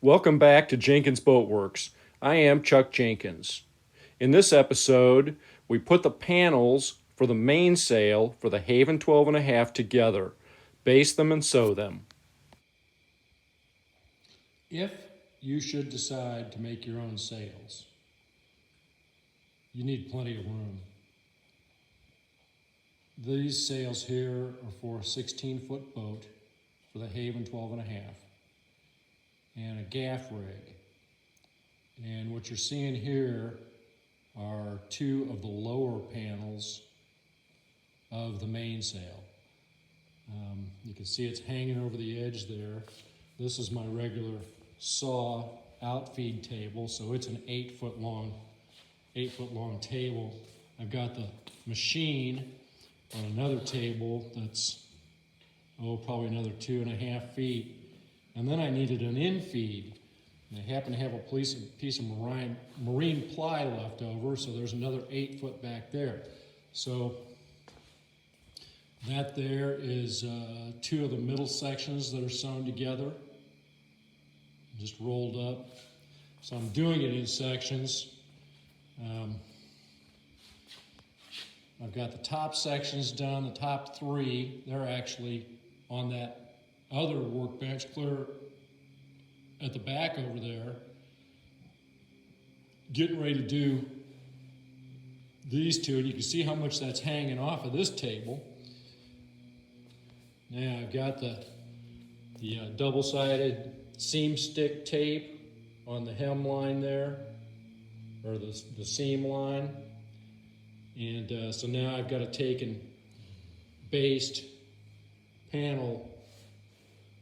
Welcome back to Jenkins Boat Works. I am Chuck Jenkins. In this episode, we put the panels for the mainsail for the Haven 12.5 together, base them and sew them. If you should decide to make your own sails, you need plenty of room. These sails here are for a 16-foot boat for the Haven 12.5 and a gaff rig. And what you're seeing here are two of the lower panels of the mainsail. You can see it's hanging over the edge there. This is my regular saw outfeed table, so it's an 8-foot long table. I've got the machine on another table that's probably another 2.5 feet. And then I needed an infeed. And I happen to have a piece of marine ply left over, so there's another 8 foot back there. So that there is two of the middle sections that are sewn together, just rolled up. So I'm doing it in sections. I've got the top sections done, the top three, they're actually on that other workbench clear at the back over there, getting ready to do these two, and you can see how much that's hanging off of this table. Now I've got the double-sided seam stick tape on the hem line there, or the seam line. And so now I've got to take and baste panel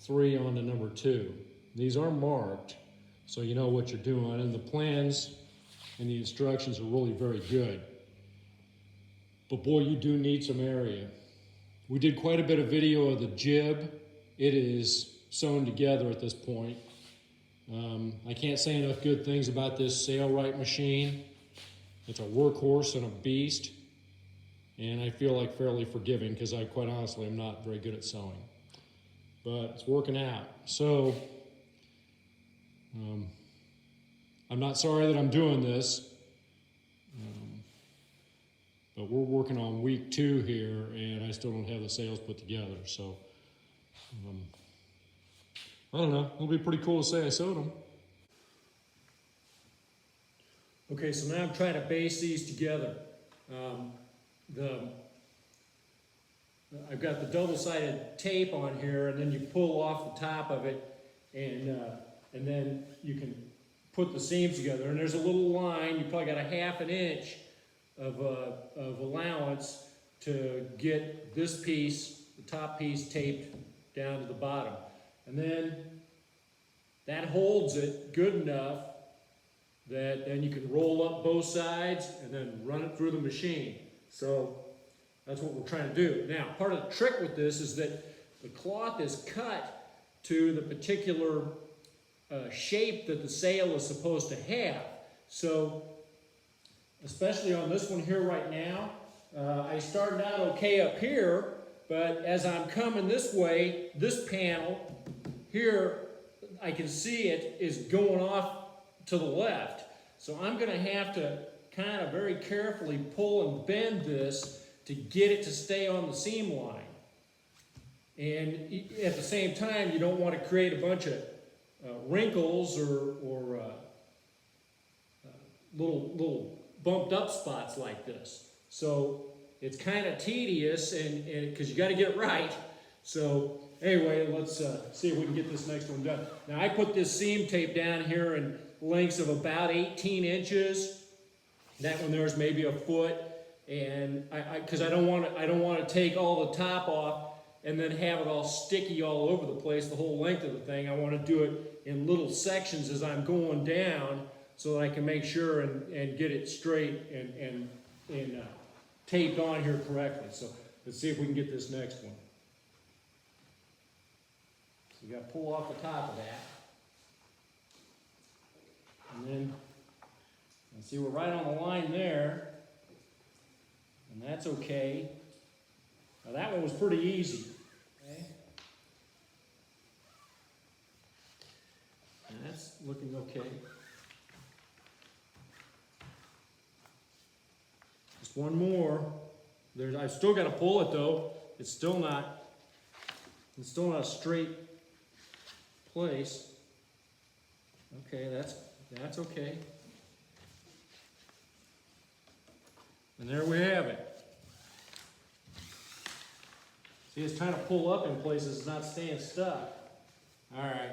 3 onto number 2. These are marked, so you know what you're doing, and the plans and the instructions are really very good. But boy, you do need some area. We did quite a bit of video of the jib. It is sewn together at this point. I can't say enough good things about this Sailrite machine. It's a workhorse and a beast, and I feel like fairly forgiving because I quite honestly am not very good at sewing. But it's working out. So I'm not sorry that I'm doing this, but we're working on week 2 here, and I still don't have the sails put together. So I don't know. It'll be pretty cool to say I sewed them. Okay, so now I'm trying to base these together. I've got the double-sided tape on here, and then you pull off the top of it, and then you can put the seams together. And there's a little line. You probably got a 1/2 inch of allowance to get this piece, the top piece, taped down to the bottom. And then that holds it good enough that then you can roll up both sides and then run it through the machine. So that's what we're trying to do. Now, part of the trick with this is that the cloth is cut to the particular shape that the sail is supposed to have. So, especially on this one here right now, I started out okay up here, but as I'm coming this way, this panel here, I can see it is going off to the left. So I'm going to have to kind of very carefully pull and bend this to get it to stay on the seam line. And at the same time, you don't want to create a bunch of wrinkles or little bumped up spots like this. So it's kind of tedious, and because you got to get it right. So anyway, let's see if we can get this next one done. Now I put this seam tape down here in lengths of about 18 inches. That one there's maybe a foot, and because I don't want to take all the top off and then have it all sticky all over the place the whole length of the thing. I want to do it in little sections as I'm going down so that I can make sure and get it straight and taped on here correctly. So let's see if we can get this next one. So you got to pull off the top of that. And then, see, we're right on the line there. And that's okay. Now that one was pretty easy. Okay. And that's looking okay. Just one more. I've still got to pull it though. It's still not a straight place. Okay, that's okay. And there we have it. See, it's trying to pull up in places, it's not staying stuck. All right.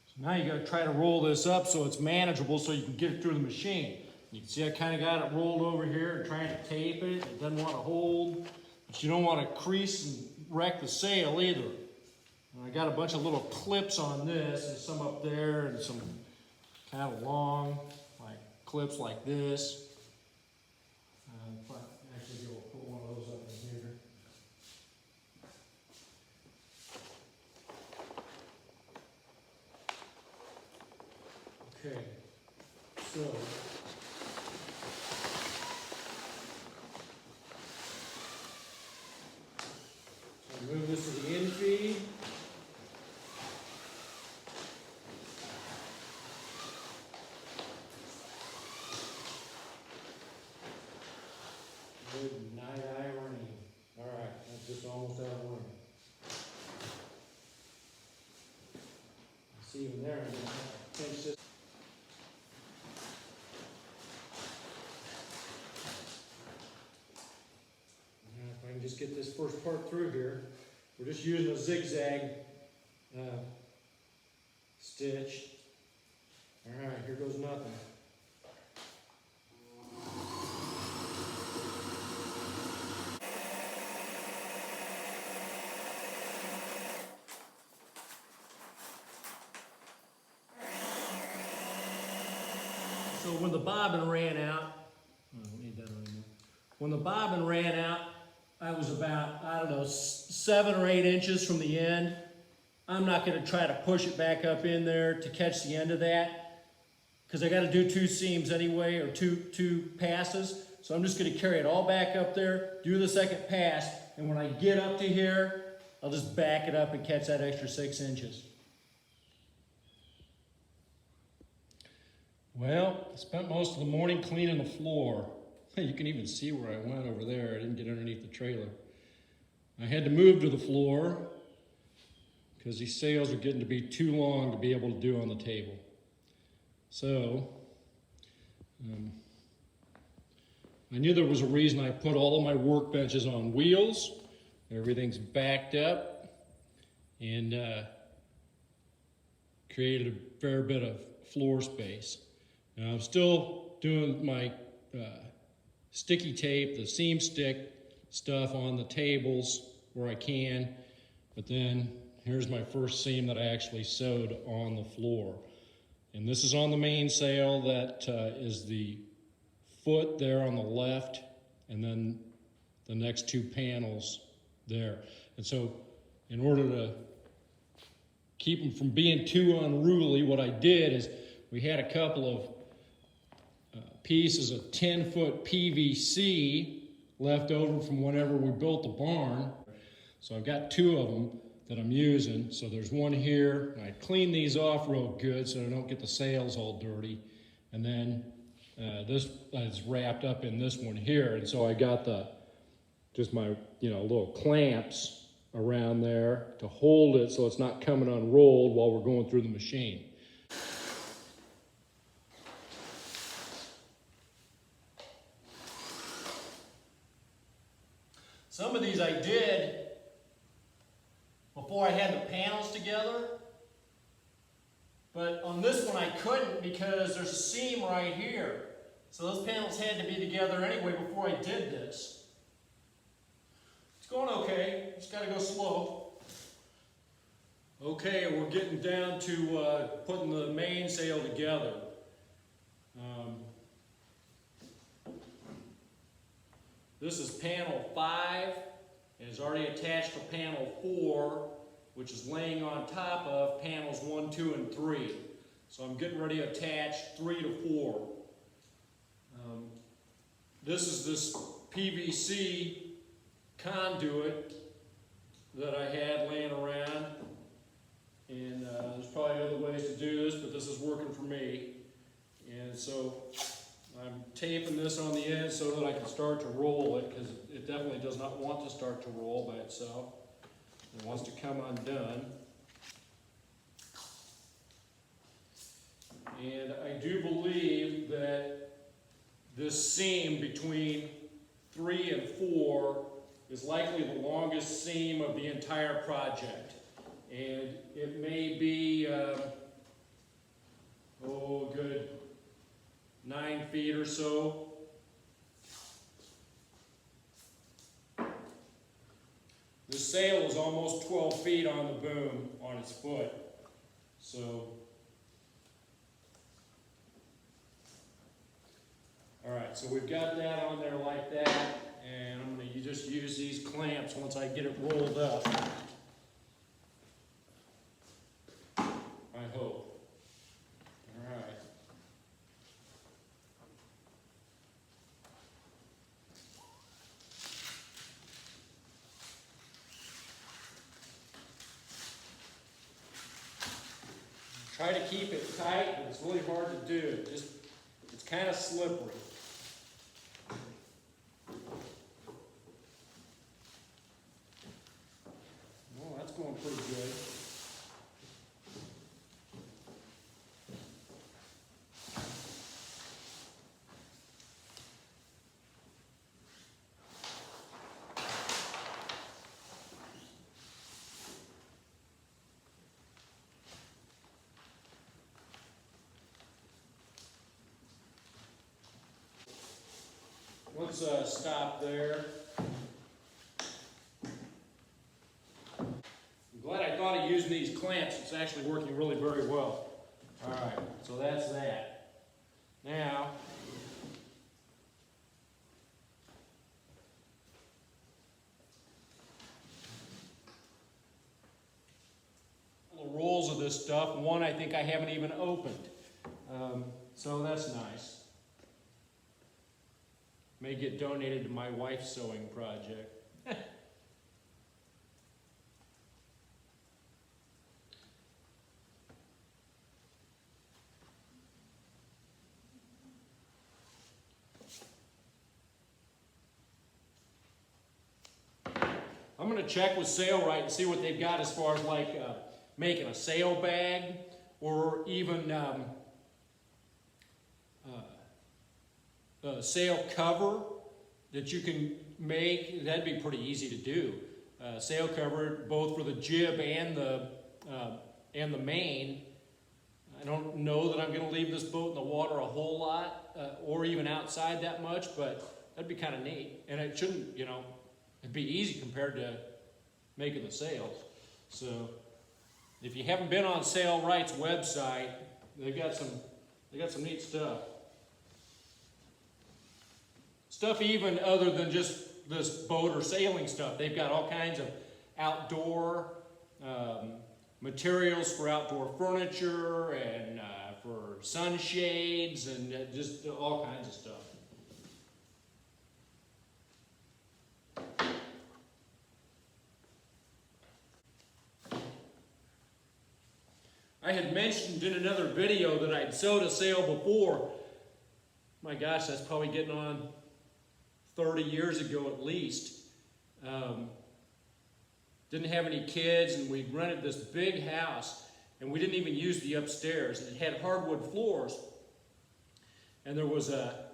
So now you got to try to roll this up so it's manageable so you can get it through the machine. You can see I kind of got it rolled over here and trying to tape it. It doesn't want to hold, but you don't want to crease and wreck the sail either. And I got a bunch of little clips on this, and some up there, and some kind of long, like clips like this. Actually, we'll put one of those up in here. Okay, so move this to the end feed. Good night, irony. All right, that's just almost out of room. See even there, I'm going to pinch this. Now, if I can just get this first part through here, we're just using a zigzag stitch. All right, here goes nothing. So when the bobbin ran out, I don't need that anymore. When the bobbin ran out, I was about, I don't know, 7 or 8 inches from the end. I'm not going to try to push it back up in there to catch the end of that, because I got to do 2 seams anyway, or two passes. So I'm just going to carry it all back up there, do the second pass, and when I get up to here, I'll just back it up and catch that extra 6 inches. Well, I spent most of the morning cleaning the floor. You can even see where I went over there. I didn't get underneath the trailer. I had to move to the floor because these sails are getting to be too long to be able to do on the table. So, I knew there was a reason I put all of my workbenches on wheels. Everything's backed up, and created a fair bit of floor space. Now I'm still doing my sticky tape, the seam stick stuff on the tables where I can, but then here's my first seam that I actually sewed on the floor. And this is on the mainsail. That is the foot there on the left, and then the next 2 panels there. And so in order to keep them from being too unruly, what I did is we had a couple of pieces of 10-foot PVC left over from whenever we built the barn. So I've got 2 of them that I'm using. So there's one here, and I clean these off real good so I don't get the sails all dirty. And then this is wrapped up in this one here. And so I got just my little clamps around there to hold it so it's not coming unrolled while we're going through the machine. Some of these I did before I had the panels together, but on this one I couldn't because there's a seam right here. So those panels had to be together anyway before I did this. It's going okay, just got to go slow. Okay, we're getting down to putting the mainsail together. This is panel 5, and is already attached to panel 4, which is laying on top of panels 1, 2, and 3. So I'm getting ready to attach 3 to 4. This is this PVC conduit that I had laying around, and this is working for me. And so I'm taping this on the end so that I can start to roll it, because it definitely does not want to start to roll by itself. It wants to come undone. And I do believe that this seam between 3 and 4 is likely the longest seam of the entire project. And it may be, good 9 feet or so. The sail is almost 12 feet on the boom on its foot. So, all right, so we've got that on there like that, and I'm going to just use these clamps once I get it rolled up. I hope. All right. Try to keep it tight, but it's really hard to do. It's kind of slippery. Well, that's going pretty good. Let's stop there. I'm glad I thought of using these clamps. It's actually working really very well. All right, so that's that. Now, the rolls of this stuff. One I think I haven't even opened. So that's nice. May get donated to my wife's sewing project. I'm going to check with Sailrite and see what they've got as far as like making a sail bag, or even a sail cover that you can make. That'd be pretty easy to do. Sail cover both for the jib and the main. I don't know that I'm going to leave this boat in the water a whole lot, or even outside that much, but that'd be kind of neat. And it shouldn't, it'd be easy compared to making the sails. So if you haven't been on Sailrite's website, they've got some neat stuff. Stuff even other than just this boat or sailing stuff. They've got all kinds of outdoor materials for outdoor furniture and for sunshades and just all kinds of stuff. I had mentioned in another video that I'd sewed a sail before. My gosh, that's probably getting on 30 years ago at least. Didn't have any kids, and we rented this big house, and we didn't even use the upstairs. It had hardwood floors, and there was a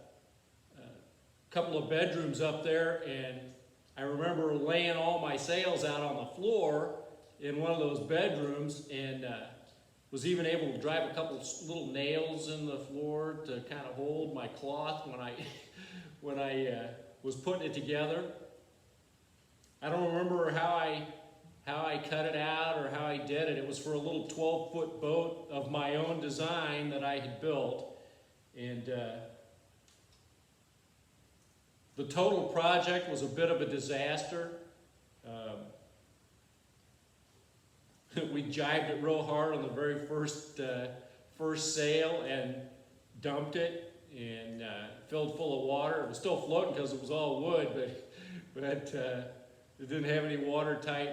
couple of bedrooms up there, and I remember laying all my sails out on the floor in one of those bedrooms, and was even able to drive a couple little nails in the floor to kind of hold my cloth when I was putting it together. I don't remember how I cut it out or how I did it. It was for a little 12-foot boat of my own design that I had built. And the total project was a bit of a disaster. We jibed it real hard on the very first sail and dumped it and filled full of water. It was still floating because it was all wood, but it didn't have any watertight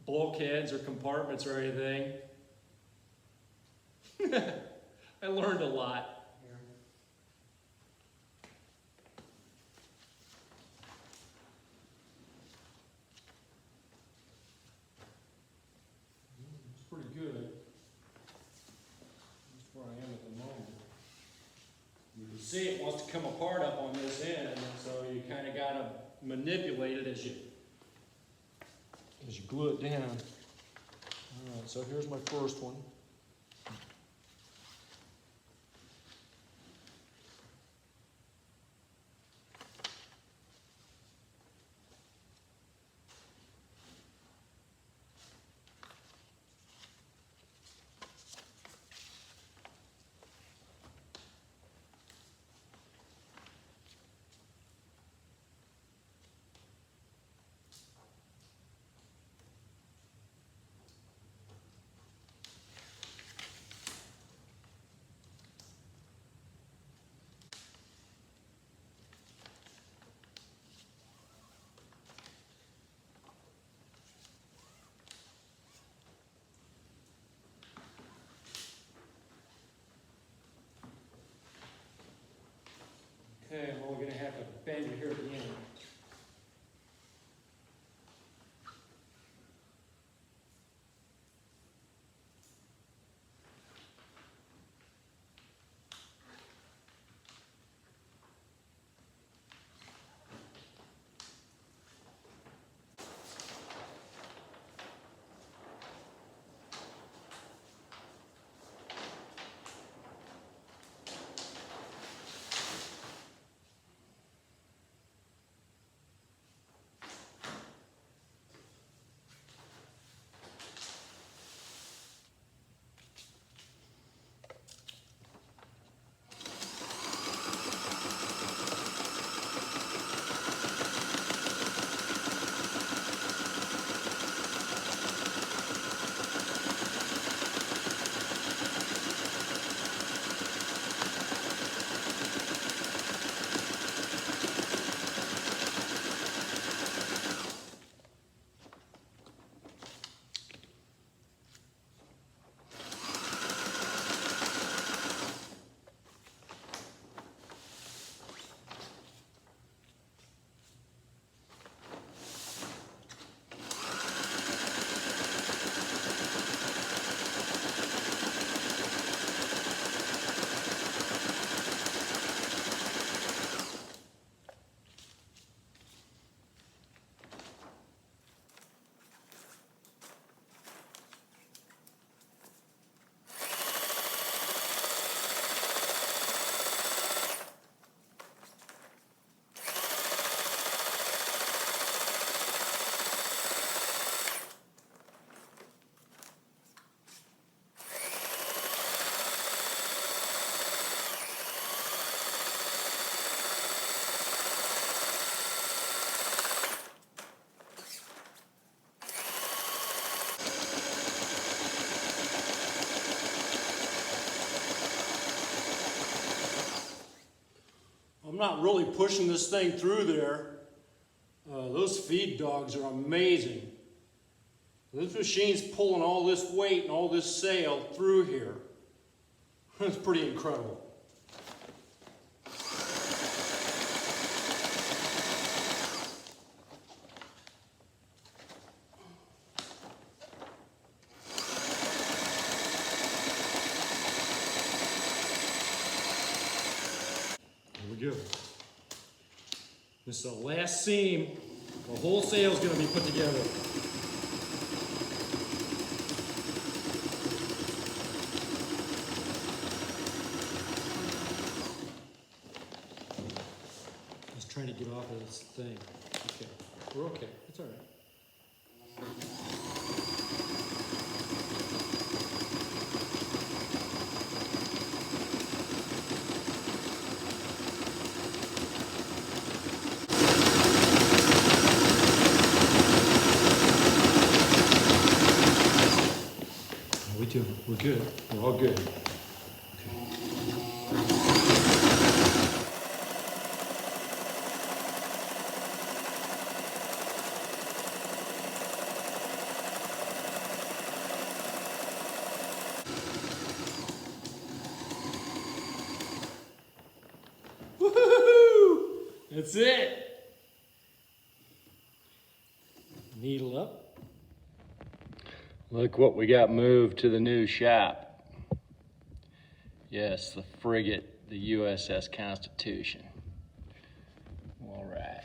bulkheads or compartments or anything. I learned a lot here. It's pretty good. That's where I am at the moment. You can see it wants to come apart up on this end, so you kind of got to manipulate it as you glue it down. All right, so here's my first one. Okay, well, we're going to have to bend it here at the end. I'm not really pushing this thing through there. Those feed dogs are amazing. This machine's pulling all this weight and all this sail through here. It's pretty incredible. Here we go. This is the last seam. The whole sail is going to be put together. Just trying to get off of this thing. Okay, we're okay. It's all right. We're good. We're all good. That's it. Needle up. Look what we got moved to the new shop. Yes, the frigate, the USS Constitution. All right.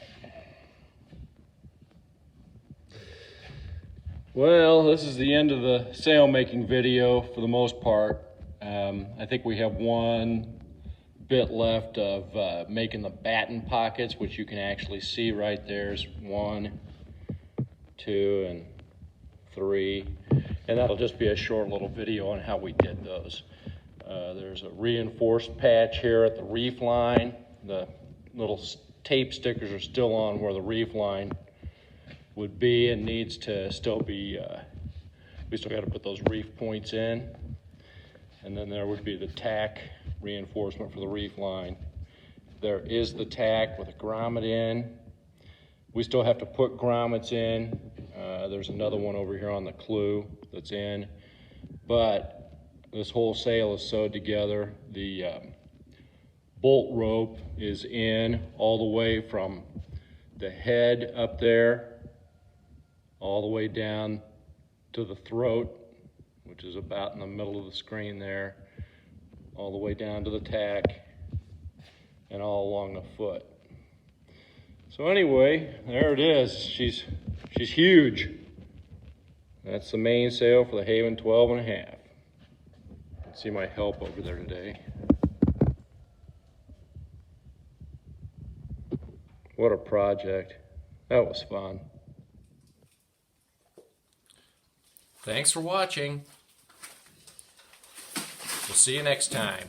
Well, this is the end of the sail making video for the most part. I think we have one bit left of making the batten pockets, which you can actually see right there's 1, 2, and 3. And that'll just be a short little video on how we did those. There's a reinforced patch here at the reef line. The little tape stickers are still on where the reef line would be and needs to still be, we still got to put those reef points in. And then there would be the tack reinforcement for the reef line. There is the tack with a grommet in. We still have to put grommets in. There's another one over here on the clew that's in. But this whole sail is sewed together. The bolt rope is in all the way from the head up there all the way down to the throat, which is about in the middle of the screen there, all the way down to the tack and all along the foot. So anyway, there it is. She's huge. That's the mainsail for the Haven 12 and a half. You can see my help over there today. What a project. That was fun. Thanks for watching. We'll see you next time.